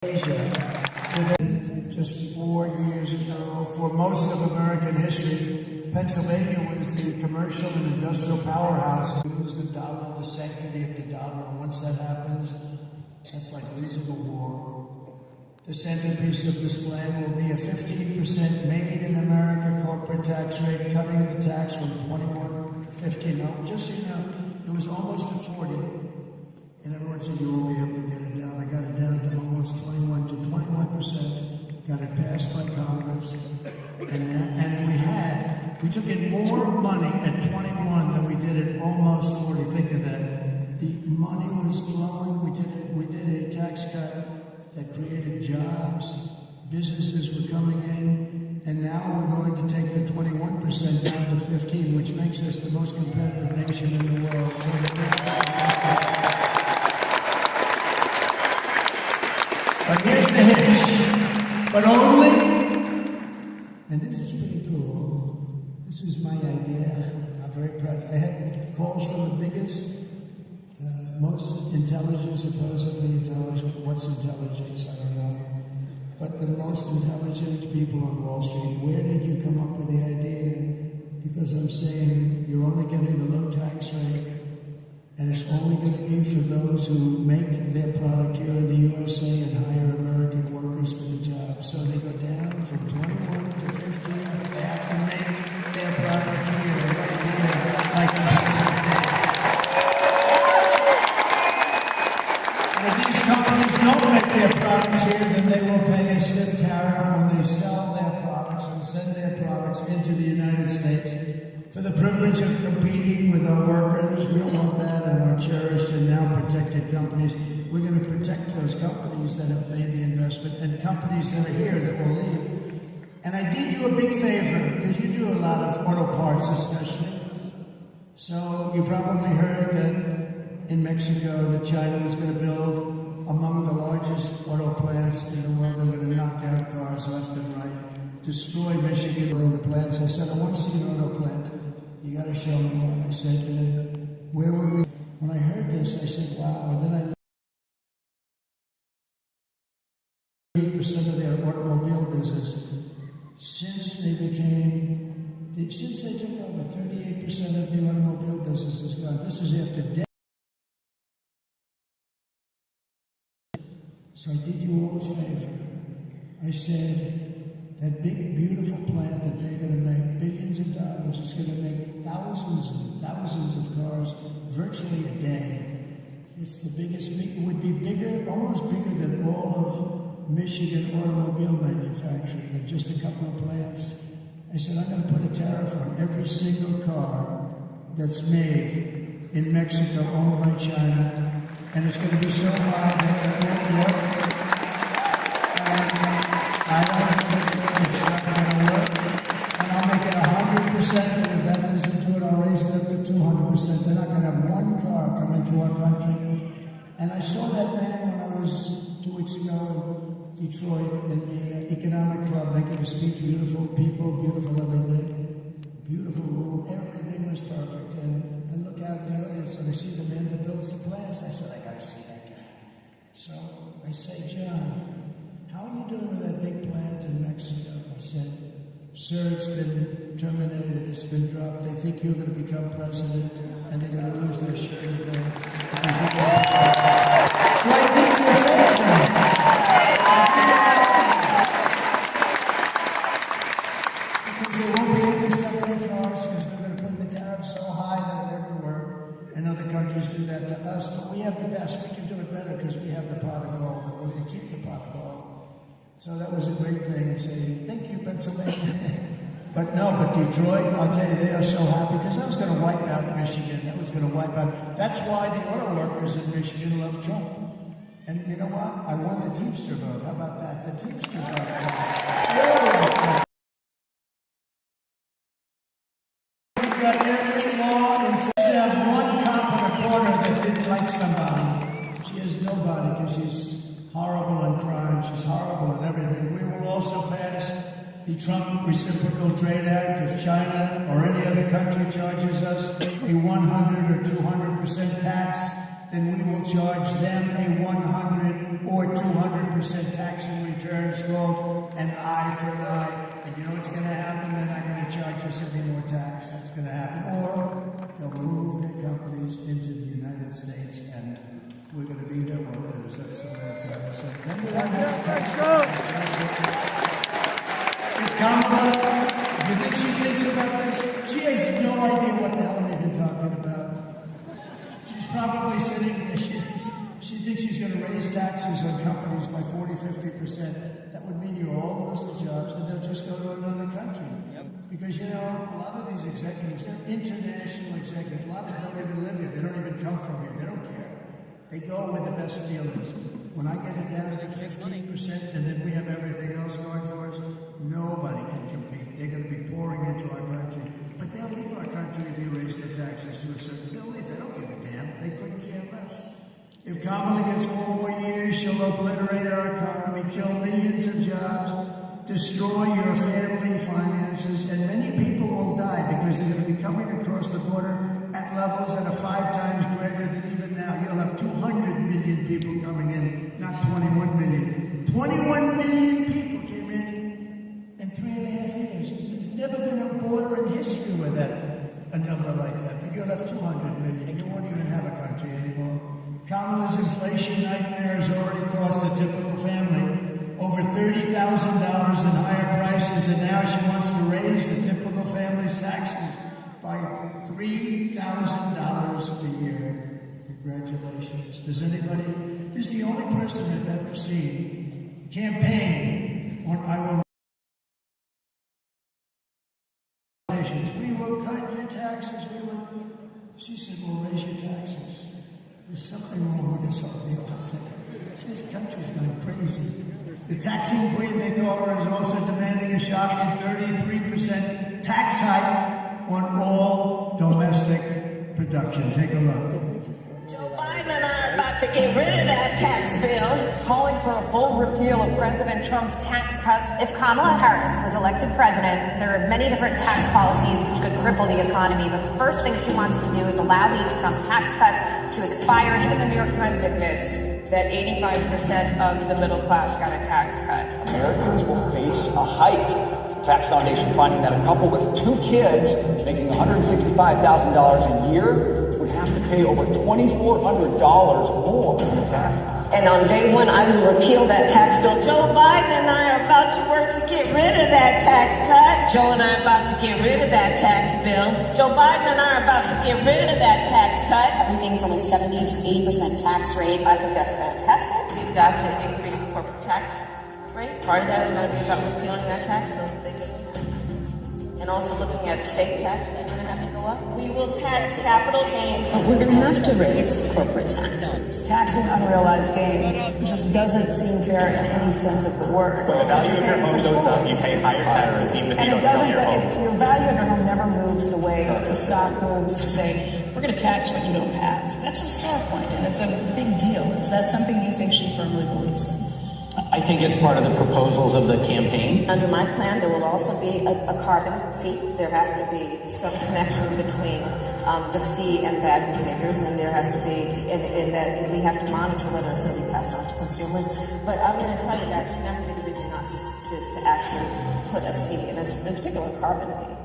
Asia, just 4 years ago, for most of American history, Pennsylvania was the commercial and industrial powerhouse. We lose the dollar, the sanctity of the dollar, and once that happens, that's like losing a war. The centerpiece of this plan will be a 15% made in America corporate tax rate, cutting the tax from 21 to 15. Now, just so you know, it was almost at 40. And everyone said, you won't be able to get it down. I got it down to almost 21 to 21%. Got it passed by Congress. And we took in more money at 21 than we did at almost 40. Think of that. The money was flowing. We did a tax cut that created jobs. Businesses were coming in. And now we're going to take the 21% down to 15, which makes us the most competitive nation in the world. But here's the hitch. But only, and this is pretty cool, this was my idea. I'm very proud. I had calls from the biggest, most intelligent, supposedly intelligent. What's intelligence? I don't know. But the most intelligent people on Wall Street, where did you come up with the idea? Because I'm saying you're only getting the low tax rate, and it's only going to be for those who make their product here in the USA and hire American workers for the job. So they go down from 21 to 15, but they have to make their product here, right here, like in Pennsylvania. And if these companies don't make their products here, then they will pay a stiff tariff when they sell their products and send their products into the United States. For the privilege of competing with our workers, we don't want that, and our cherished and now protected companies. We're going to protect those companies that have made the investment and companies that are here that will leave. And I did you a big favor, because you do a lot of auto parts especially. So you probably heard that in Mexico that China was going to build among the largest auto plants in the world. They're going to knock out cars left and right, destroy Michigan with the plants. I said, I want to see an auto plant. You got to show me one. I said, where would we? When I heard this, I said, wow. And then I 8% of their automobile business since they took over. 38% of the automobile business is gone. This is after decades. So I did you all a favor. I said, that big, beautiful plant that they're going to make billions of dollars, it's going to make thousands and thousands of cars virtually a day. It's the biggest, it would be bigger, almost bigger than all of Michigan automobile manufacturing in just a couple of plants. I said, I'm going to put a tariff on every single car that's made in Mexico owned by China, and it's going to be so high that it won't work. I don't think it's not going to work, and I'll make it 100%, and if that doesn't do it, I'll raise it up to 200%. They're not going to have one car come into our country. And I saw that man when I was 2 weeks ago in Detroit in the Economic Club making a speech. Beautiful people, beautiful everything, beautiful room, everything was perfect. And I look out the audience and I see the man that builds the plants. I said, I got to see that guy. So I say, John, how are you doing with that big plant in Mexico? I said, sir, it's been terminated, it's been dropped. They think you're going to become president, and they're going to lose their shirt if they. So I did you a favor. Because they won't be able to sell their cars because we're going to put the tariff so high that it wouldn't work. And other countries do that to us, but we have the best. We can do it better because we have the pot of gold. We're going to keep the pot of gold. So that was a great thing, saying, thank you, Pennsylvania. But Detroit, I'll tell you, they are so happy, because that was going to wipe out Michigan. That was going to wipe out. That's why the auto workers in Michigan love Trump. And you know what? I won the Teamster vote. How about that? The Teamsters are Trump. We've got every law in place. They have one cop in a corner that didn't like somebody. She has nobody, because she's horrible on crime. She's horrible on everything. We will also pass the Trump Reciprocal Trade Act. If China or any other country charges us a 100 or 200% tax then we will charge them a 100 or 200% tax in return. It's called an eye for an eye. And you know what's going to happen? They're not going to charge us any more tax. That's going to happen. Or they'll move their companies into the United States, and we're going to be their workers. That's the way it goes. Then we have a tax If Kamala, do you think she thinks about this? She has no idea what the hell I'm even talking about. She's probably sitting there. She thinks she's going to raise taxes on companies by 40, 50%. That would mean you all lose the jobs, and they'll just go to another country. Yep. Because, you know, a lot of these executives, they're international executives. A lot of them don't even live here. They don't even come from here. They don't care. They go where the best deal is. When I get it down to 15%, and then we have everything else going for us, nobody can compete. They're going to be pouring into our country. But they'll leave our country if you raise their taxes to a certain level. They don't give a damn. They couldn't care less. If Kamala gets 4 more years, she'll obliterate our economy, kill millions of jobs, destroy your family finances, and many people will die because they're going to be coming across the border at levels that are 5 times greater than even now. You'll have 200 million people coming in, not 21 million. 21 million people came in 3.5 years. There's never been a border in history with a number like that. But you'll have 200 million. You won't even have a country anymore. Kamala's inflation nightmare has already cost the typical family over $30,000 in higher prices, and now she wants to raise the typical family's taxes by $3,000 a year. Congratulations. Does anybody, this is the only person I've ever seen campaign on I will. We will cut your taxes. She said, we'll raise your taxes. There's something wrong with this whole deal, I'll tell you. This country's gone crazy. The taxing queen, they call her, is also demanding a shocking 33% tax hike on all domestic production. Take a look. Joe Biden and I are about to get rid of that tax bill, calling for a full repeal of President Trump's tax cuts. If Kamala Harris was elected president, there are many different tax policies which could cripple the economy, but the first thing she wants to do is allow these Trump tax cuts to expire. Even the New York Times admits that 85% of the middle class got a tax cut. Americans will face a hike. The Tax Foundation finding that a couple with 2 kids making $165,000 a year would have to pay over $2,400 more in taxes. And on day one, I will repeal that tax bill. Joe Biden and I are about to work to get rid of that tax cut. Joe and I are about to get rid of that tax bill. Joe Biden and I are about to get rid of that tax cut. Everything from a 70 to 80% tax rate. I think that's fantastic. We've got to increase the corporate tax rate. Part of that is going to be about repealing that tax bill that they just passed. And also looking at state taxes, we're going to have to go up. We will tax capital gains. We're going to have to raise corporate taxes. Taxing unrealized gains just doesn't seem fair in any sense of the word. When the value of your home goes up, you pay higher taxes even if you don't sell your home. Your value of your home never moves the way the stock moves to say, we're going to tax what you don't have. That's a sore point, and it's a big deal. Is that something you think she firmly believes in? I think it's part of the proposals of the campaign. Under my plan, there will also be a carbon fee. There has to be some connection between the fee and bad behaviors, and there has to be, in that we have to monitor whether it's going to be passed on to consumers. But I'm going to tell you that should never be the reason not to actually put a fee, in particular a carbon fee.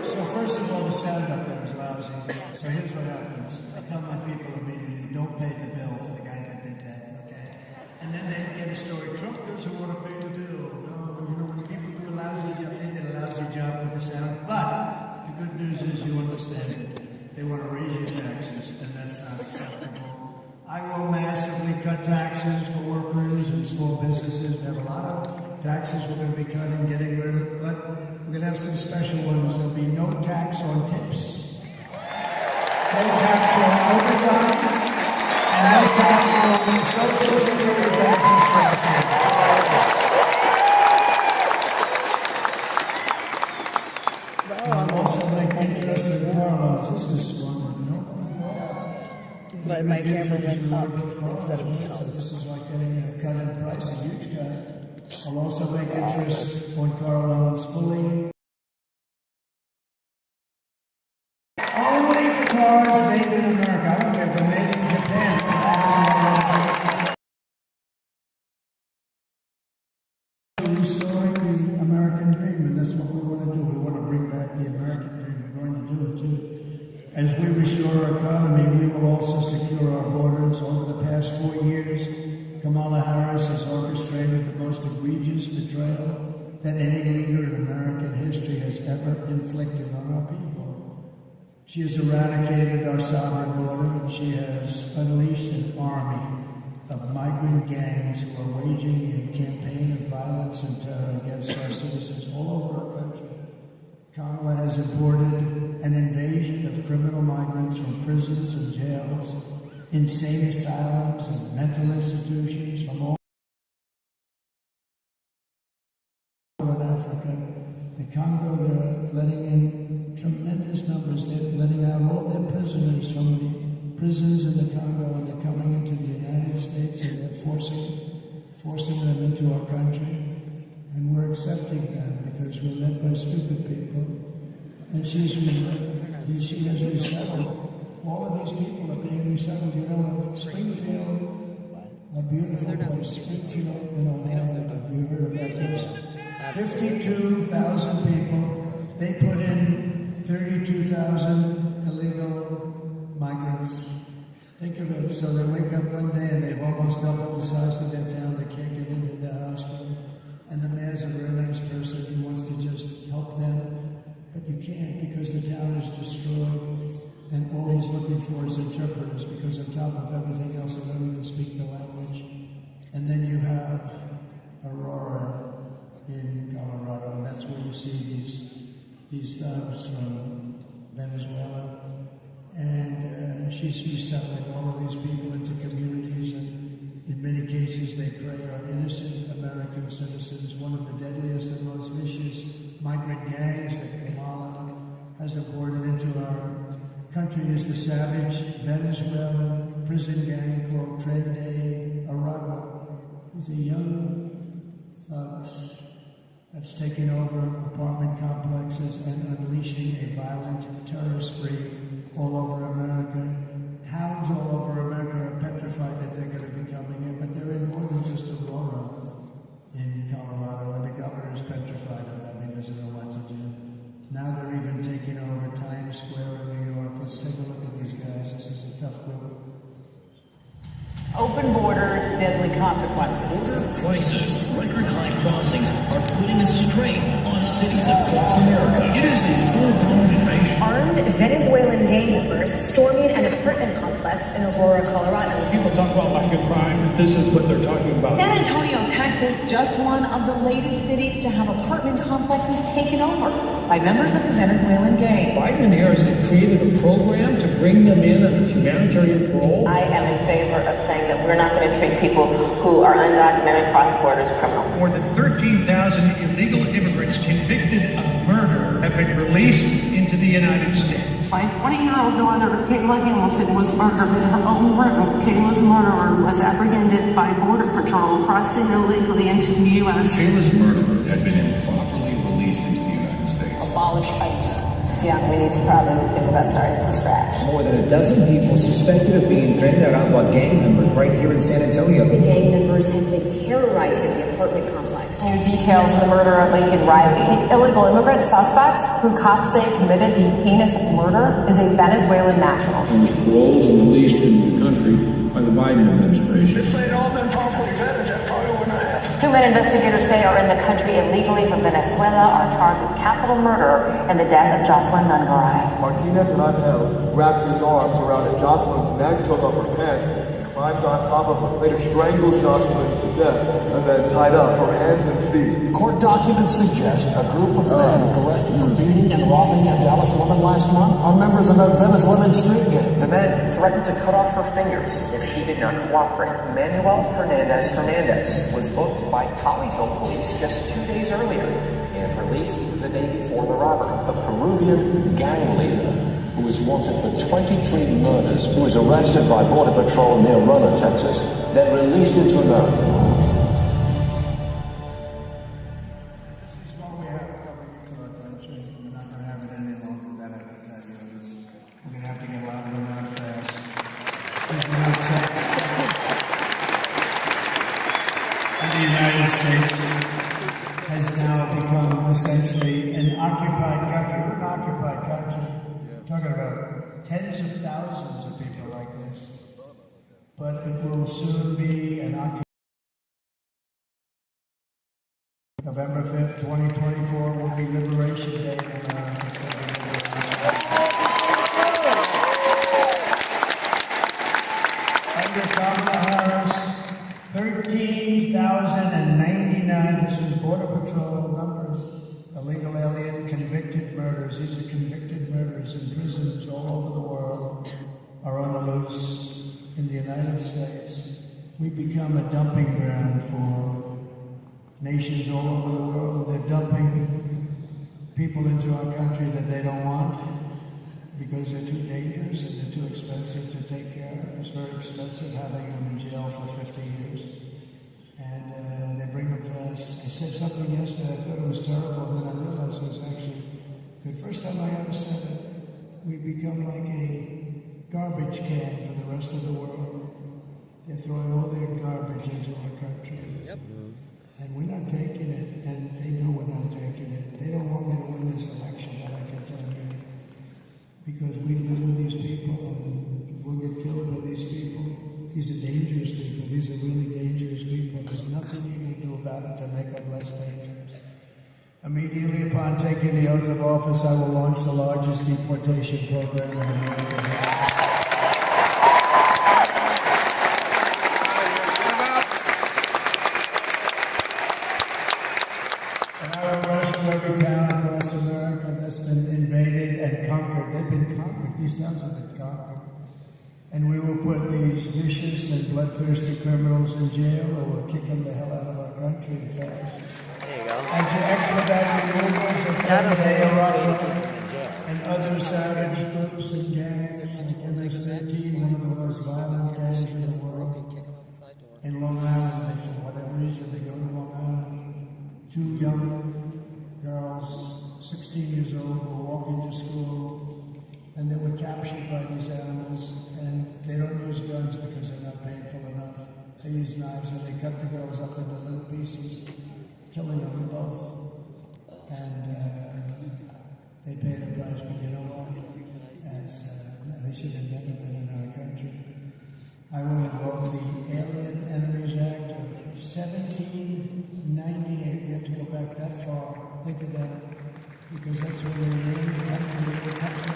So first of all, the sound up there is lousy. So here's what happens. I tell my people immediately, don't pay the bill for the guy that did that, okay? And then they get a story. Trump doesn't want to pay the bill. No, you know, when people do a lousy job, they did a lousy job with the sound. But the good news is you understand it. They want to raise your taxes, and that's not acceptable. I will massively cut taxes for workers and small businesses. We have a lot of taxes we're going to be cutting, getting rid of, but we're going to have some special ones. There'll be no tax on tips, no tax on overtime, and no tax on Social Security benefits for I'll also make interest in car loans. This is one that But my camera went up instead of down. So this is like getting a cut in price, a huge cut. I'll also make interest on car loans fully. economy, we will also secure our borders. Over the past 4 years, Kamala Harris has orchestrated the most egregious betrayal that any leader in American history has ever inflicted on our people. She has eradicated our southern border, and she has unleashed an army of migrant gangs who are waging a campaign of violence and terror against our citizens all over our country. Kamala has imported an invasion of criminal migrants from prisons and jails, insane asylums and mental institutions from all over Africa. The Congo, they're letting in tremendous numbers. They're letting out all their prisoners from the prisons in the Congo, and they're coming into the United States, and they're forcing them into our country. And we're accepting them because we're led by stupid people. And she has resettled. All of these people are being resettled. You know, Springfield, a beautiful place, Springfield in Ohio. You heard about this? 52,000 people. They put in 32,000 illegal migrants. Think of it. So they wake up one day and they've almost doubled the size of their town. They can't get into the hospitals. And the mayor's a very nice person. He wants to just help them. But you can't because the town is destroyed. And all he's looking for is interpreters because on top of everything else, they don't even speak the language. And then you have Aurora in Colorado, and that's where you see these thugs from Venezuela. And she's resettling all of these people into communities, and in many cases they prey on innocent American citizens. One of the deadliest and most vicious migrant gangs that Kamala has imported into our country is the savage Venezuelan prison gang called Tren de Aragua. These are young thugs that's taken over apartment complexes and unleashing a violent terror spree all over America. Towns all over America are petrified that they're going to be coming in, but they're in more than just Aurora in Colorado, and the governor's petrified of them. He doesn't know what to do. Now they're even taking over Times Square in New York. Let's take a look at these guys. This is a tough group. Open borders, deadly consequences. Border crisis, record high crossings are putting a strain on cities across America. It is a full-blown invasion. Armed Venezuelan gang members storming an apartment complex in Aurora, Colorado. People talk about lack of crime. This is what they're talking about. San Antonio, Texas, just one of the latest cities to have apartment complexes taken over by members of the Venezuelan gang. Biden and Harris have created a program to bring them in on humanitarian parole. I am in favor of saying that we're not going to treat people who are undocumented cross-border as criminals. More than 13,000 illegal immigrants convicted of murder have been released into the United States. My 20-year-old daughter, Kayla Hamilton, was murdered in her own room. Kayla's murderer was apprehended by Border Patrol crossing illegally into the U.S. Kayla's murderer had been improperly released into the United States. Abolish ICE. Yeah, we need to probably think about starting from scratch. More than a dozen people suspected of being Tren de Aragua gang members right here in San Antonio. The gang members have been terrorizing the apartment complex. New details of the murder of Laken Riley. The illegal immigrant suspect, who cops say committed the heinous murder, is a Venezuelan national. He was paroled and released into the country by the Biden administration. If they'd all been properly vetted, that probably wouldn't have happened. 2 men investigators say are in the country illegally from Venezuela are charged with capital murder and the death of Jocelyn Nungaray. Martinez and Angel wrapped his arms around Jocelyn's neck, took off her pants, climbed on top of her, later strangled Jocelyn to death, and then tied up her hands and feet. Court documents suggest a group of men arrested for beating and robbing a Dallas woman last month are members of a Venezuelan street gang. The men threatened to cut off her fingers if she did not cooperate. Manuel Hernandez was booked by Colleyville police just 2 days earlier and released the day before the robbery. A Peruvian gang leader who is wanted for 23 murders, who was arrested by Border Patrol near Roanoke, Texas, then released into America. This is what we have coming into our country. We're not going to have it any longer than I can tell you. We're going to have to get louder and louder fast. And the United States has now become essentially an occupied country. We're an occupied country. Talking about tens of thousands of people like this. But it will soon be an occupation. November 5th, 2024 will be Liberation Day in America. It's going to be Liberation Day. Under Kamala Harris, 13,099, this was Border Patrol numbers, illegal alien convicted murders. These are convicted murders in prisons all over the world, are on the loose in the United States. We've become a dumping ground for nations all over the world. They're dumping people into our country that they don't want because they're too dangerous and they're too expensive to take care of. It's very expensive having them in jail for 50 years. And they bring them to us. I said something yesterday, I thought it was terrible, and then I realized it was actually good. First time I ever said it. We've become like a garbage can for the rest of the world. They're throwing all their garbage into our country. Yep. And we're not taking it, and they know we're not taking it. They don't want me to win this election, that I can tell you. Because we live with these people, and we'll get killed by these people. These are dangerous people. These are really dangerous people. There's nothing you're going to do about it to make them less dangerous. Immediately upon taking the oath of office, I will launch the largest deportation program in America. Every town across America that's been invaded and conquered. They've been conquered. These towns have been conquered. And we will put these vicious and bloodthirsty criminals in jail, or we'll kick them the hell out of our country fast. There you go. And to expedite the movements of Taliban, and other savage groups and gangs like MS-13, one of the most violent gangs in the world. In Long Island, for whatever reason, they go to Long Island. 2 young girls, 16 years old, were walking to school, and they were captured by these animals, and they don't use guns because they're not painful enough. They use knives, and they cut the girls up into little pieces, killing them both. And they paid a price, but you know what? They should have never been in our country. I will invoke the Alien Enemies Act of 1798. We have to go back that far. Think of that, because that's when they named the country of the country.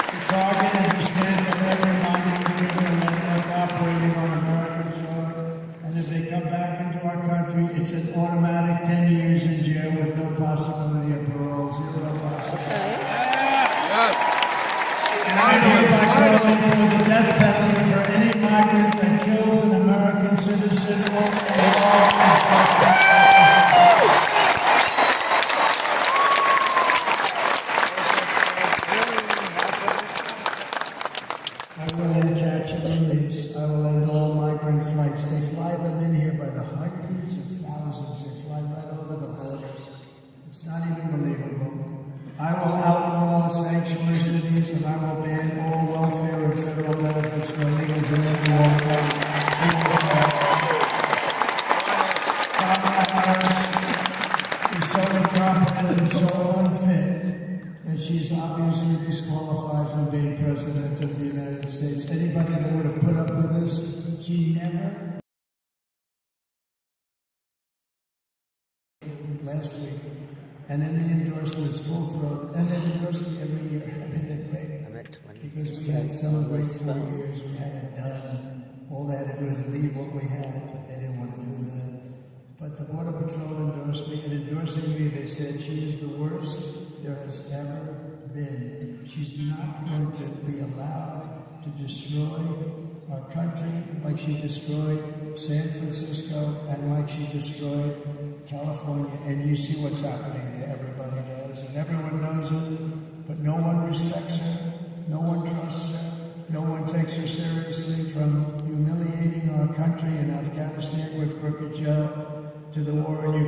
To target and dismantle every migrant criminal network operating on American soil. And if they come back into our country, it's an automatic 10 years in jail with no possibility of parole, zero possibility. And I hereby calling for the death penalty for any migrant that kills an American citizen or law enforcement officer. I will end catch and release. I will end all migrant flights. They fly them in here by the hundreds of thousands. They fly right over the borders. It's not even believable. I will outlaw sanctuary cities, and I will ban all welfare and federal benefits for illegals in every walk. Kamala Harris is so incompetent and so unfit that she's obviously disqualified from being president of the United States. Anybody that would have put up with this, she never. Last week. And then the endorsement is full throat, and they've endorsed me every year. I mean, they're great. I'm at 20%. Because we had celebrate 4 years, we had it done. All they had to do is leave what we had, but they didn't want to do that. But the Border Patrol endorsed me, and endorsing me, they said she is the worst there has ever been. She's not going to be allowed to destroy our country like she destroyed San Francisco and like she destroyed California. And you see what's happening there. Everybody does, and everyone knows it, but no one respects her, no one trusts her, no one takes her seriously, from humiliating our country in Afghanistan with Crooked Joe to the war in Ukraine.